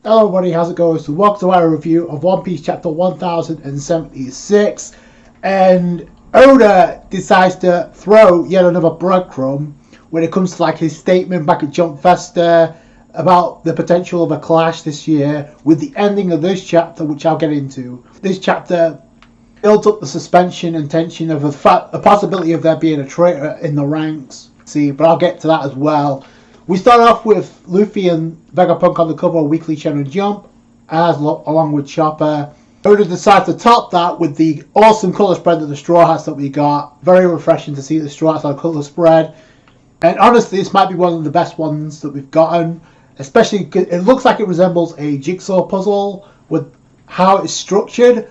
Hello everybody, how's it going? So welcome to our review of One Piece chapter 1076. And Oda decides to throw yet another breadcrumb when it comes to like his statement back at Jump Festa about the potential of a clash this year with the ending of this chapter, which I'll get into. This chapter builds up the suspension and tension of a possibility of there being a traitor in the ranks. But I'll get to that as well. We start off with Luffy and Vegapunk on the cover of Weekly Shonen Jump, along with Chopper. Oda decides to top that with the awesome colour spread of the Straw Hats that we got. Very refreshing to see the Straw Hats on a colour spread. And honestly, this might be one of the best ones that we've gotten. Especially, it looks like it resembles a jigsaw puzzle with how it's structured.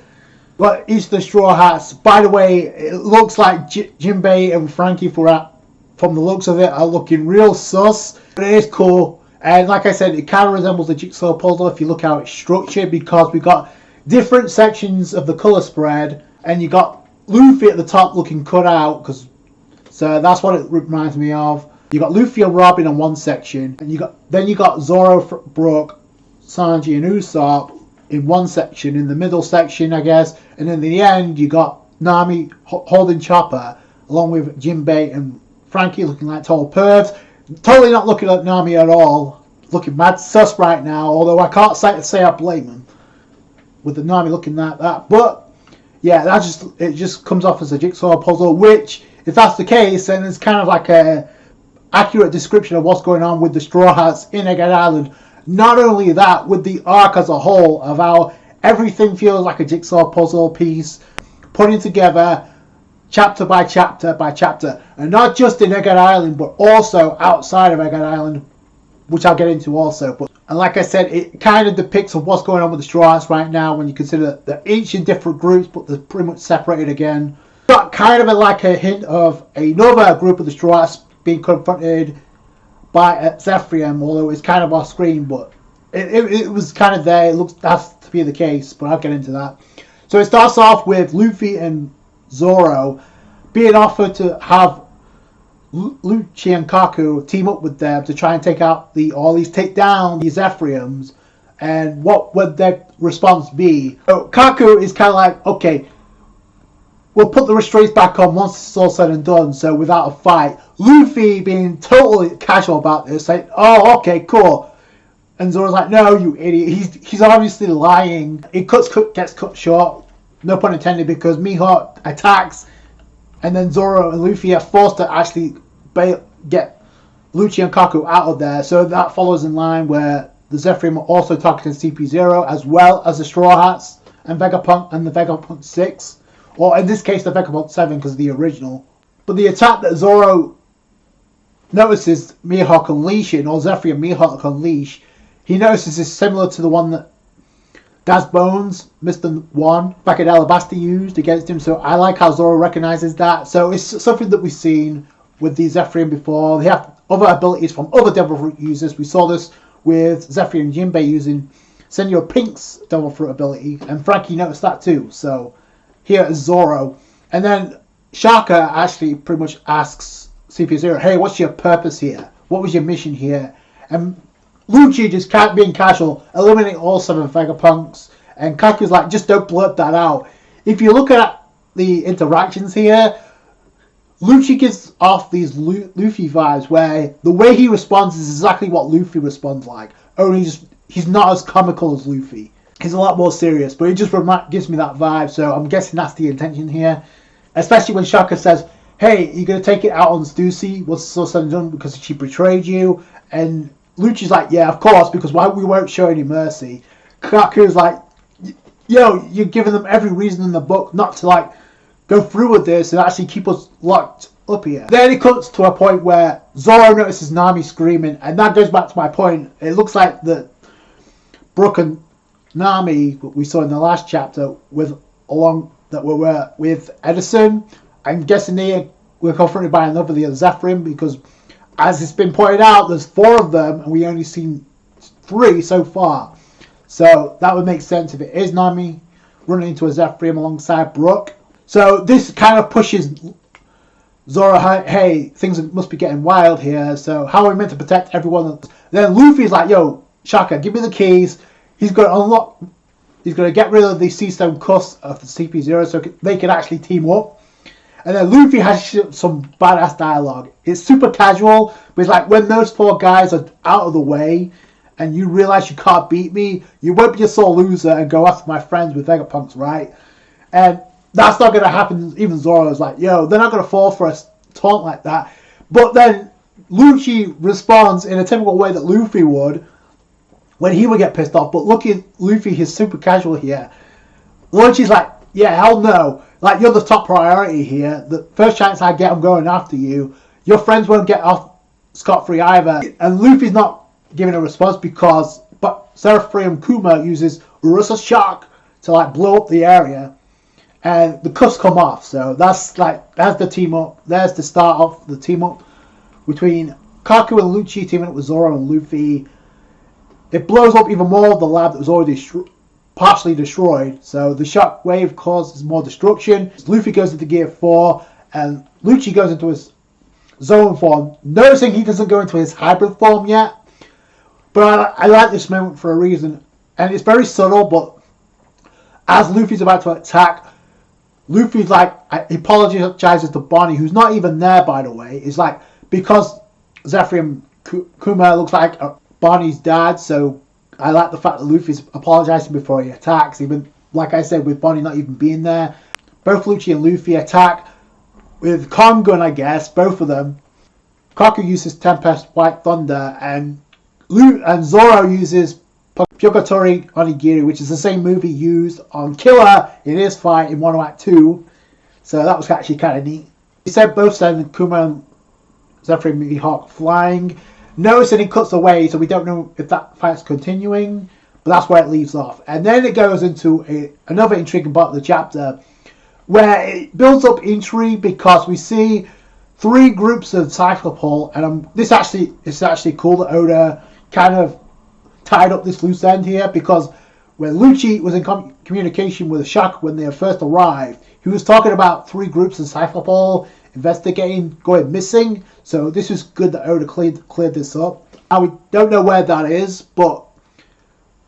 But each of the Straw Hats, by the way, it looks like Jinbei and Frankie from the looks of it are looking real sus, but it is cool. And like I said, it kind of resembles a jigsaw puzzle if you look how it's structured, because we got different sections of the colour spread, and you got Luffy at the top looking cut out, so that's what it reminds me of. You got Luffy and Robin on one section, and you got Zoro, Brook, Sanji and Usopp in one section, in the middle section I guess, and in the end you got Nami holding Chopper along with Jinbei and Frankie looking like tall pervs. Totally not looking like Nami at all. Looking mad sus right now, although I can't say I blame him with the Nami looking like that. But yeah, it just comes off as a jigsaw puzzle, which if that's the case, then it's kind of like a accurate description of what's going on with the Straw Hats in Egghead Island. Not only that, with the arc as a whole of how everything feels like a jigsaw puzzle piece putting together chapter by chapter by chapter, and not just in Egghead Island but also outside of Egghead Island, which I'll get into also. And like I said, it kind of depicts of what's going on with the Straw Hats right now when you consider that they're each in different groups but they're pretty much separated again. Got kind of like a hint of another group of the Straw Hats being confronted by Seraphim, although it's kind of off screen, but it was kind of there. It looks that's to be the case, but I'll get into that. So it starts off with Luffy and Zoro being offered to have Lucci and Kaku team up with them to try and take down the Zephyrims. And what would their response be? So Kaku is kind of like, okay, we'll put the restraints back on once it's all said and done, so without a fight. Luffy being totally casual about this, saying, oh, okay, cool. And Zoro's like, no, you idiot. He's obviously lying. It gets cut short. No pun intended, because Mihawk attacks, and then Zoro and Luffy are forced to actually get Lucci and Kaku out of there. So that follows in line where the Zephyrim are also targeting CP0 as well as the Straw Hats and Vegapunk and the Vegapunk 6. Or in this case, the Vegapunk 7 because of the original. But the attack that Zoro notices Mihawk unleashing, or Zephyr Mihawk unleash, he notices is similar to the one that Daz Bones, Mr. 1, back at Elbaf used against him. So I like how Zoro recognizes that. So it's something that we've seen with the Zephyrim before. They have other abilities from other Devil Fruit users. We saw this with Zephyr and Jinbei using Senor Pink's Devil Fruit ability, and Frankie noticed that too. So here is Zoro. And then Shaka actually pretty much asks CP0, hey, what's your purpose here? What was your mission here? And Lucci just being casual, eliminating all 7 Vegapunks, and Kaku's like, just don't blurt that out. If you look at the interactions here, Lucci gives off these Luffy vibes where the way he responds is exactly what Luffy responds like, only he's not as comical as Luffy. He's a lot more serious, but it just gives me that vibe, so I'm guessing that's the intention here. Especially when Shaka says, hey, you're going to take it out on Stussy once it's all said and done because she betrayed you, and Lucci's like, yeah, of course, because we won't show any mercy. Kaku's like, yo, you're giving them every reason in the book not to like go through with this and actually keep us locked up here. Then it comes to a point where Zoro notices Nami screaming, and that goes back to my point. It looks like the Brook and Nami we saw in the last chapter with Edison. I'm guessing they were confronted by another of the Zephyrim, because as it's been pointed out, there's 4 of them, and we only seen 3 so far. So that would make sense if it is Nami running into a Zephyrim alongside Brook. So this kind of pushes Zoro, hey, things must be getting wild here. So how are we meant to protect everyone? Then Luffy's like, yo, Shaka, give me the keys. he's going to unlock. He's going to get rid of the Seastone Cuss of the CP0 so they can actually team up. And then Luffy has some badass dialogue. It's super casual, but it's like when those 4 guys are out of the way and you realise you can't beat me, you won't be a sore loser and go after my friends with Vegapunks, right? And that's not going to happen. Even Zoro's like, yo, they're not going to fall for a taunt like that. But then Lucci responds in a typical way that Luffy would when he would get pissed off. But look at Luffy, he's super casual here. Lucci's like, yeah, hell no. Like, you're the top priority here. The first chance I get, I'm going after you. Your friends won't get off scot-free either. And Luffy's not giving a response because Seraphim Kuma uses Urusa Shock to like blow up the area. And the cuffs come off. So that's the team up. There's the start of the team up between Kaku and Lucci teaming up with Zoro and Luffy. It blows up even more of the lab that was already partially destroyed. So the shock wave causes more destruction. Luffy goes into Gear 4 and Lucci goes into his zone form. Noticing he doesn't go into his hybrid form yet. But I like this moment for a reason. And it's very subtle, but as Luffy's about to attack, Luffy's like, he apologizes to Bonnie, who's not even there, by the way. It's like, because Seraphim Kuma looks like Bonnie's dad, so I like the fact that Luffy's apologizing before he attacks, even, like I said, with Bonnie not even being there. Both Lucci and Luffy attack with Calm Gun, I guess, both of them. Kaku uses Tempest White Thunder, and Zoro uses Pyogatori Onigiri, which is the same move he used on Killer in his fight in Wano Act 2. So that was actually kind of neat. He said both send Kuma and Seraphim Mihawk flying. Noticing he cuts away, so we don't know if that fight's continuing, but that's where it leaves off. And then it goes into another intriguing part of the chapter, where it builds up intrigue because we see 3 groups of Cyclopole, and it's actually cool that Oda kind of tied up this loose end here, because when Lucci was in communication with the Shock when they first arrived, he was talking about 3 groups of Cyclopole investigating, going missing. So this is good that Oda cleared this up. Now we don't know where that is, but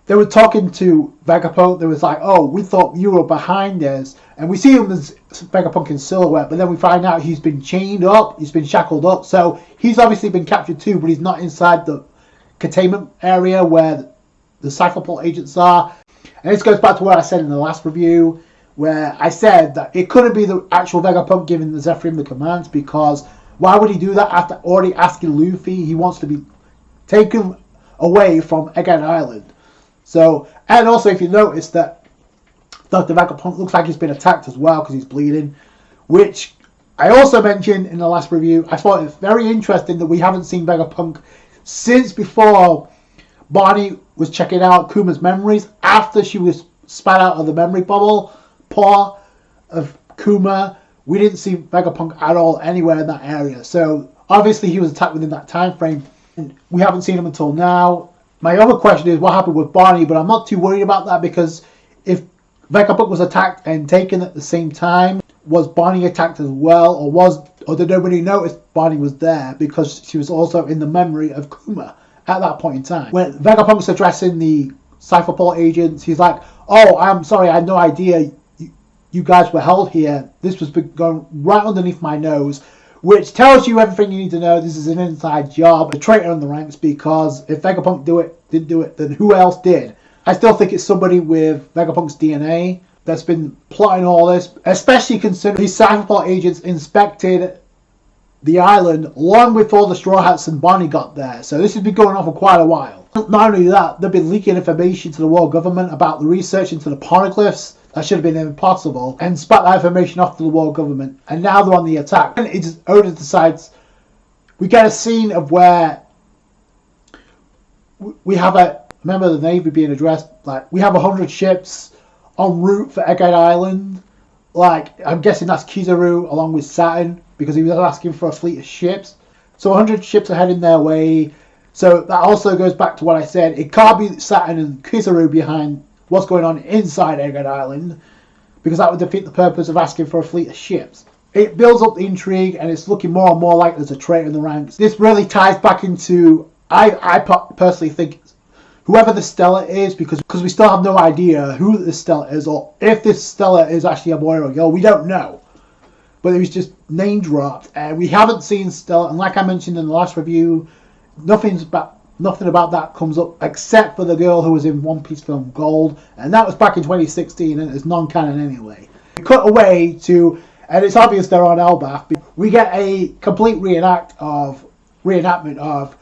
they were talking to Vegapunk. They was like, oh, we thought you were behind this. And we see him as Vegapunk in silhouette, but then we find out he's been chained up, he's been shackled up. So he's obviously been captured too, but he's not inside the containment area where the Cyclopole agents are. And this goes back to what I said in the last review, where I said that it couldn't be the actual Vegapunk giving the Seraphim the commands, because why would he do that after already asking Luffy? He wants to be taken away from Egghead Island. So, and also if you notice that Dr. Vegapunk looks like he's been attacked as well because he's bleeding, which I also mentioned in the last review. I thought it's very interesting that we haven't seen Vegapunk since before Bonnie was checking out Kuma's memories, after she was spat out of the memory bubble paw of Kuma. We didn't see Vegapunk at all anywhere in that area. So obviously he was attacked within that time frame, and we haven't seen him until now. My other question is what happened with Bonnie, but I'm not too worried about that, because if Vegapunk was attacked and taken at the same time, was Bonnie attacked as well, or did nobody notice Bonnie was there because she was also in the memory of Kuma at that point in time? When Vegapunk's addressing the Cypherpole agents, he's like, oh, I'm sorry, I had no idea you guys were held here. This was going right underneath my nose, which tells you everything you need to know. This is an inside job, a traitor in the ranks, because if Vegapunk didn't do it, then who else did? I still think it's somebody with Vegapunk's DNA that's been plotting all this, especially considering these Cypherpole agents inspected the island long before the Straw Hats and Bonnie got there. So this has been going on for quite a while. Not only that, they've been leaking information to the world government about the research into the poneglyphs. That should have been impossible, and spat that information off to the world government. And now they're on the attack. And Oda decides, we get a scene of where we have a member of the Navy being addressed, like, we have 100 ships en route for Egghead Island. Like, I'm guessing that's Kizaru along with Saturn, because he was asking for a fleet of ships. So 100 ships are heading their way. So that also goes back to what I said. It can't be Saturn and Kizaru behind what's going on inside Egghead Island, because that would defeat the purpose of asking for a fleet of ships. It builds up the intrigue, and it's looking more and more like there's a traitor in the ranks. This really ties back into, I personally think, whoever the Stella is, because we still have no idea who this Stella is, or if this Stella is actually a boy or a girl. We don't know. But it was just name dropped, and we haven't seen Stella. And like I mentioned in the last review, nothing about that comes up except for the girl who was in One Piece film Gold, and that was back in 2016, and it's non-canon anyway. We cut away to, and it's obvious they're on Elbaf. We get a complete reenactment of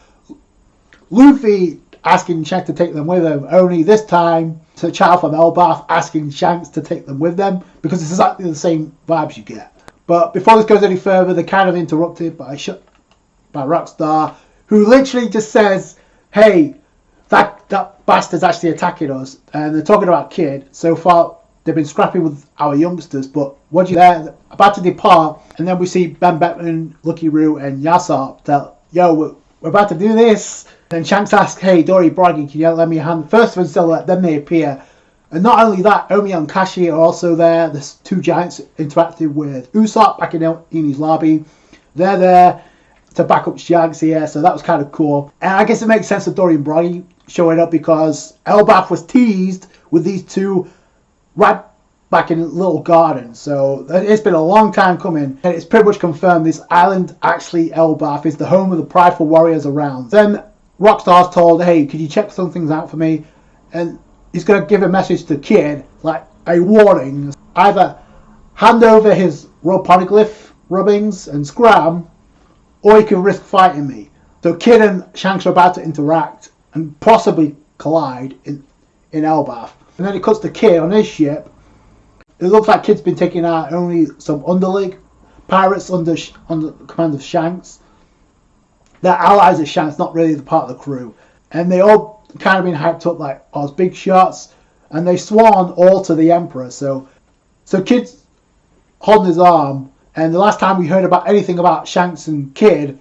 Luffy asking Shanks to take them with him, only this time it's a child from Elbaf asking Shanks to take them with them, because it's exactly the same vibes you get. But before this goes any further, they're kind of interrupted by Rockstar, who literally just says, hey, that bastard's actually attacking us, and they're talking about Kid. So far they've been scrapping with our youngsters, but what you there about to depart, and then we see Ben Beckman, Lucky Roo, and Yasop tell, yo, we're about to do this. Then Shanks asks, hey, Dory Braggy, can you lend me a hand? First one still then they appear. And not only that, Omi and Kashi are also there. There's two giants interacting with Usopp back in Eni's lobby. They're there to back up Shanks here, so that was kind of cool. And I guess it makes sense that Dory and Braggy showing up, because Elbaf was teased with these two right back in Little Garden. So it's been a long time coming, and it's pretty much confirmed this island, actually Elbaf, is the home of the prideful warriors around. Then Rockstar's told, hey, could you check some things out for me? And he's going to give a message to Kid, like a warning. Either hand over his poneglyph rubbings and scram, or he can risk fighting me. So Kid and Shanks are about to interact and possibly collide in Elbaf. And then it cuts to Kid on his ship. It looks like Kid's been taking out only some underling pirates under command of Shanks. They're allies of Shanks, not really the part of the crew. And they all kind of been hyped up like as big shots, and they sworn all to the Emperor. So Kid's holding his arm, and the last time we heard about anything about Shanks and Kid,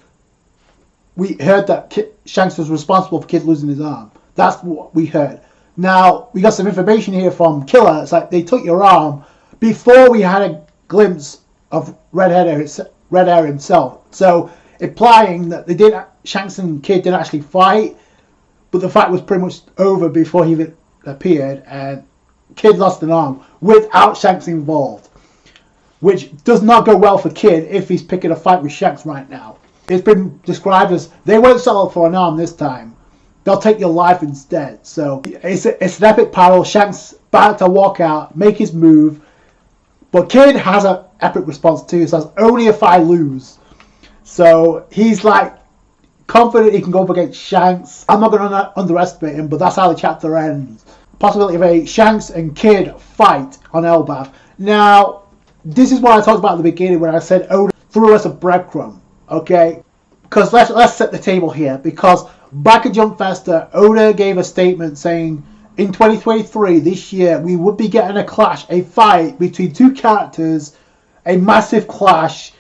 we heard that Shanks was responsible for Kid losing his arm. That's what we heard. Now we got some information here from Killer. It's like they took your arm before we had a glimpse of Red Hair himself. So implying that Shanks and Kid didn't actually fight, but the fight was pretty much over before he appeared, and Kid lost an arm without Shanks involved, which does not go well for Kid if he's picking a fight with Shanks right now. It's been described as they won't settle for an arm this time. They'll take your life instead. So it's an epic battle. Shanks about to walk out, make his move, but Kid has an epic response too. He says, only if I lose. So he's like confident he can go up against Shanks. I'm not going to underestimate him, but that's how the chapter ends. Possibility of a Shanks and Kid fight on Elbaf. Now, this is what I talked about at the beginning when I said Oda threw us a breadcrumb. Okay? Because let's set the table here. Because back at Jump Festa, Oda gave a statement saying in 2023, this year, we would be getting a fight between two characters, a massive clash,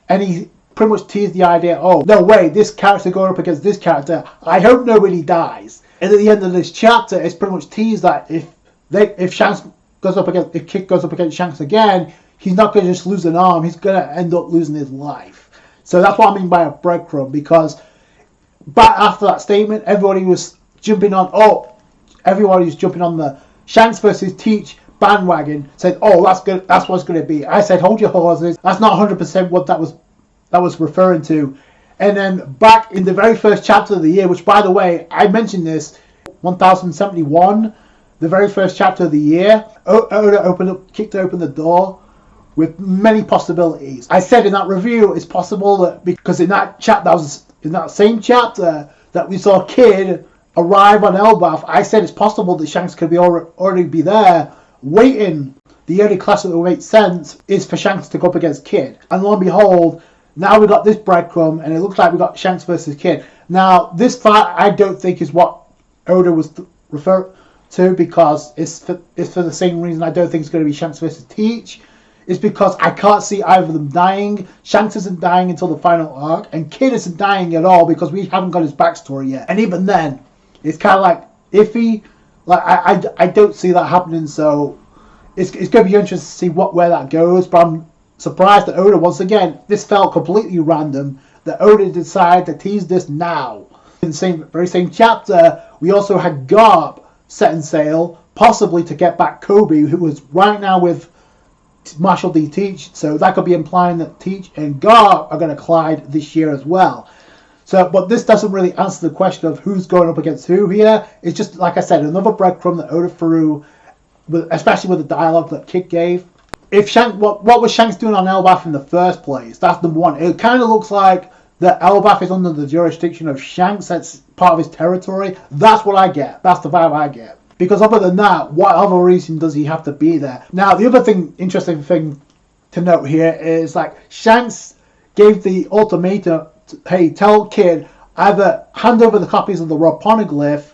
and he pretty much teased the idea, oh, no way, this character going up against this character, I hope nobody dies. And at the end of this chapter, it's pretty much teased that if Kid goes up against Shanks again, he's not going to just lose an arm, he's going to end up losing his life. So that's what I mean by a breadcrumb, because back after that statement, everybody was jumping on the Shanks versus Teach bandwagon, said, oh, that's good, that's what it's going to be. I said, hold your horses, that's not 100% what that was referring to. And then back in the very first chapter of the year, which by the way, I mentioned this, 1071, the very first chapter of the year, Oda kicked open the door with many possibilities. I said in that review, it's possible that because in that same chapter that we saw Kid arrive on Elbaf, I said it's possible that Shanks could already be there waiting. The only clash that will make sense is for Shanks to go up against Kid. And lo and behold, now we got this breadcrumb, and it looks like we got Shanks versus Kid. Now, this fight I don't think is what Oda was referring to, because it's for the same reason I don't think it's going to be Shanks versus Teach. It's because I can't see either of them dying. Shanks isn't dying until the final arc, and Kid isn't dying at all because we haven't got his backstory yet. And even then, it's kind of like iffy. Like I don't see that happening. So it's going to be interesting to see where that goes. But I'm surprised that Oda, once again, this felt completely random, that Oda decided to tease this now. In the very same chapter, we also had Garp setting sail, possibly to get back Kobe, who was right now with Marshall D. Teach. So that could be implying that Teach and Garp are going to collide this year as well. So, but this doesn't really answer the question of who's going up against who here. It's just, like I said, another breadcrumb that Oda threw, especially with the dialogue that Kid gave. If Shanks, what was Shanks doing on Elbaf in the first place? That's number one. It kind of looks like that Elbaf is under the jurisdiction of Shanks. That's part of his territory. That's what I get. That's the vibe I get. Because other than that, what other reason does he have to be there? Now, the other interesting thing to note here is like Shanks gave the ultimatum, hey, tell Kid, either hand over the copies of the Raponeglyph,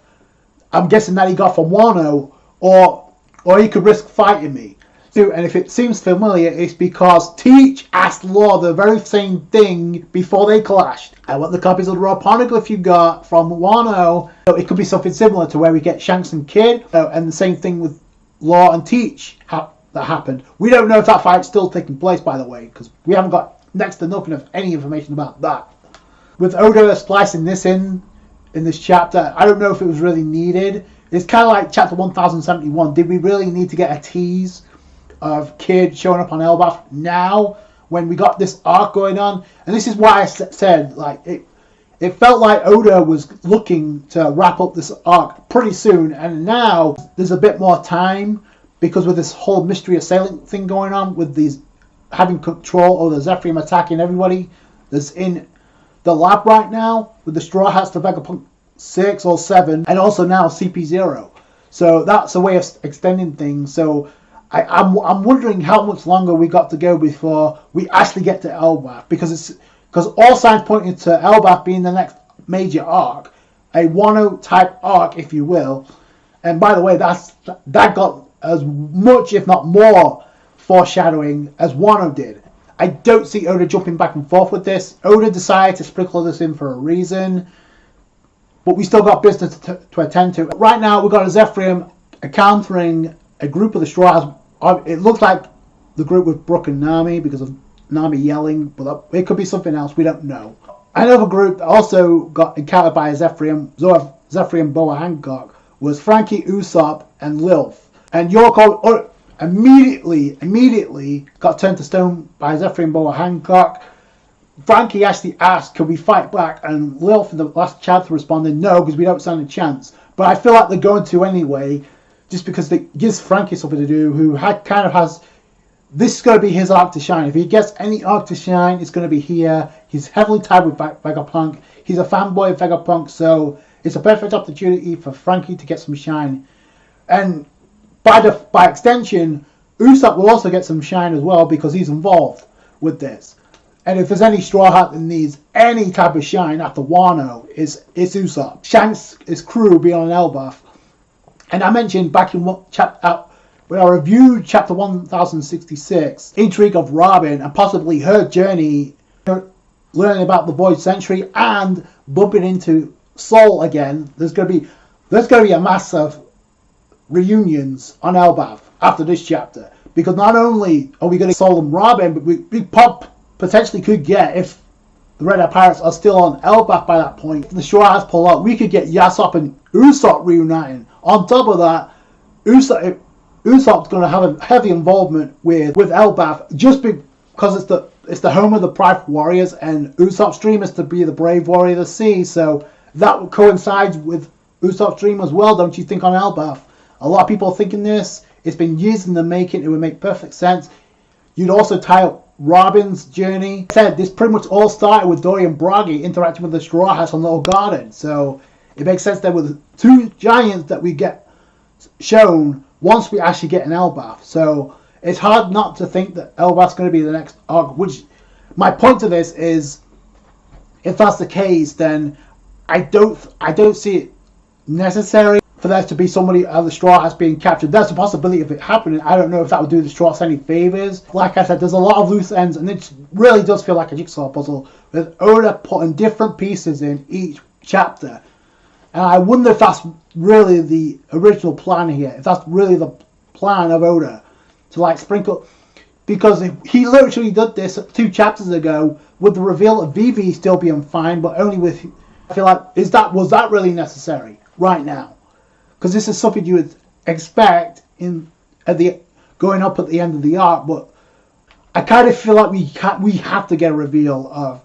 I'm guessing that he got from Wano, or he could risk fighting me. And if it seems familiar, it's because Teach asked Law the very same thing before they clashed. I want the copies of the Raponeglyph you got from Wano. So it could be something similar to where we get Shanks and Kid, and the same thing with Law and Teach that happened. We don't know if that fight's still taking place, by the way, because we haven't got next to nothing of any information about that. With Oda splicing this in this chapter, I don't know if it was really needed. It's kind of like chapter 1071. Did we really need to get a tease of Kid showing up on Elbaf now when we got this arc going on? And this is why I said, like, it felt like Oda was looking to wrap up this arc pretty soon, and now there's a bit more time because with this whole mystery assailant thing going on, with these having control over the Seraphim attacking everybody that's in the lab right now, with the Straw Hats, the Vegapunk 6 or 7, and also now CP0. So that's a way of extending things. So I'm wondering how much longer we got to go before we actually get to Elbaf, because all signs pointing to Elbaf being the next major arc, a Wano type arc, if you will. And by the way, that got as much, if not more, foreshadowing as Wano did. I don't see Oda jumping back and forth with this. Oda decided to sprinkle this in for a reason, but we still got business to attend to. Right now, we've got a Seraphim encountering a group of the Straw Hats. It looks like the group with Brook and Nami because of Nami yelling, but it could be something else. We don't know. Another group that also got encountered by a Seraphim Boa Hancock was Frankie, Usopp, and Lilith. And Yoko immediately got turned to stone by Seraphim Boa Hancock. Frankie actually asked, can we fight back? And Lilith in the last chapter responded, no, because we don't stand a chance. But I feel like they're going to anyway, just because it gives Frankie something to do, who has... This is going to be his arc to shine. If he gets any arc to shine, it's going to be here. He's heavily tied with Vegapunk. He's a fanboy of Vegapunk, so it's a perfect opportunity for Frankie to get some shine. And by extension, Usopp will also get some shine as well because he's involved with this. And if there's any Straw Hat that needs any type of shine after Wano, it's Usopp. Shanks' his crew being on Elbaf. And I mentioned back in when I reviewed chapter 1066, intrigue of Robin and possibly her journey, learning about the Void Century and bumping into Soul again. There's going to be a mass of reunions on Elbaf after this chapter, because not only are we going to Soul and Robin, but we potentially could get, if the Red Eye Pirates are still on Elbaf by that point, the Straw Hats pull out, we could get Yasopp and Usopp reuniting. On top of that, Usopp's going to have a heavy involvement with Elbaf, just because it's the home of the Pride Warriors, and Usopp's dream is to be the brave warrior of the sea, so that coincides with Usopp's dream as well, don't you think, on Elbaf? A lot of people are thinking this. It's been years in the making. It would make perfect sense. You'd also tie up Robin's journey. This pretty much all started with Dory and Bragi interacting with the Straw Hats on Little Garden, so it makes sense that with two giants that we get shown once we actually get an Elbaf. So it's hard not to think that Elbaf's going to be the next arc, which my point to this is, if that's the case, then I don't see it necessary for there to be somebody of the Straw Hats being captured. There's a possibility of it happening. I don't know if that would do the Straw Hats any favors. Like I said, there's a lot of loose ends, and it really does feel like a jigsaw puzzle with Oda putting different pieces in each chapter. And I wonder if that's really the original plan here, if that's really the plan of Oda, to like sprinkle, because he literally did this 2 chapters ago with the reveal of Vivi still being fine, but only with I feel like, was that really necessary right now? Because this is something you would expect going up at the end of the arc, but I kind of feel like we have to get a reveal of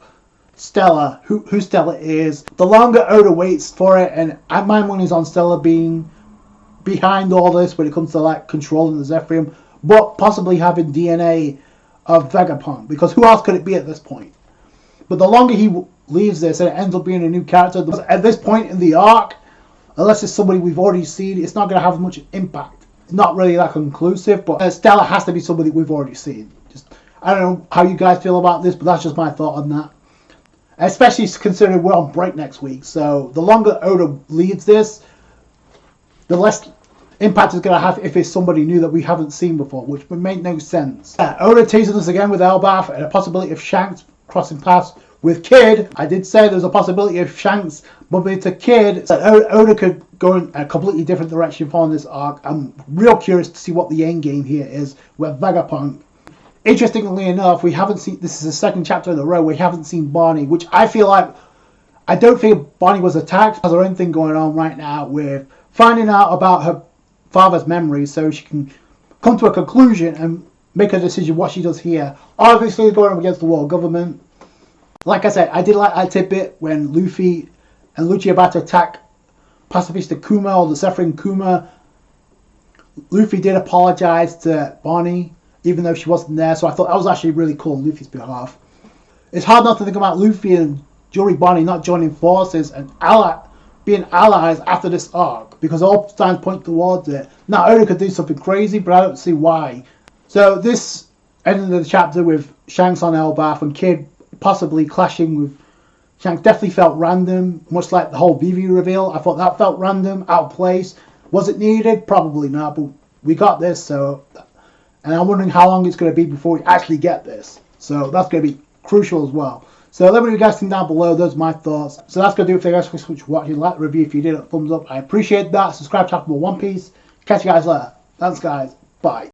Stella, who Stella is. The longer Oda waits for it, and my money's on Stella being behind all this when it comes to like controlling the Seraphim, but possibly having DNA of Vegapunk, because who else could it be at this point? But the longer he leaves this and it ends up being a new character, at this point in the arc, unless it's somebody we've already seen, it's not going to have much impact. It's not really that conclusive, but Stella has to be somebody we've already seen. I don't know how you guys feel about this, but that's just my thought on that. Especially considering we're on break next week, so the longer Oda leaves this, the less impact it's going to have if it's somebody new that we haven't seen before, which would make no sense. Oda teasing us again with Elbaf and a possibility of Shanks crossing paths with Kid. I did say there's a possibility of Shanks bumping into Kid, so Oda could go in a completely different direction for this arc. I'm real curious to see what the end game here is with Vegapunk. Interestingly enough, we haven't seen, this is the second chapter in a row, we haven't seen Barney, which I feel like, I don't think Barney was attacked. Has her own thing going on right now with finding out about her father's memories so she can come to a conclusion and make a decision what she does here. Obviously going up against the world government. Like I said, I did like that tidbit when Luffy and Lucci are about to attack Pacifista Kuma or the Seraphim Kuma. Luffy did apologize to Barney, even though she wasn't there, so I thought that was actually really cool on Luffy's behalf. It's hard not to think about Luffy and Juri Barney not joining forces and being allies after this arc, because all signs point towards it. Now Oda could do something crazy, but I don't see why. So this ending of the chapter with Shanks on Elbaf and Kid possibly clashing with Shanks definitely felt random, much like the whole Vivi reveal. I thought that felt random, out of place. Was it needed? Probably not, but we got this, so... And I'm wondering how long it's going to be before we actually get this. So that's going to be crucial as well. So let me know what you guys think down below. Those are my thoughts. So that's going to do it for you guys. Thanks for watching. Like the review if you did. A thumbs up. I appreciate that. Subscribe to One Piece. Catch you guys later. Thanks guys. Bye.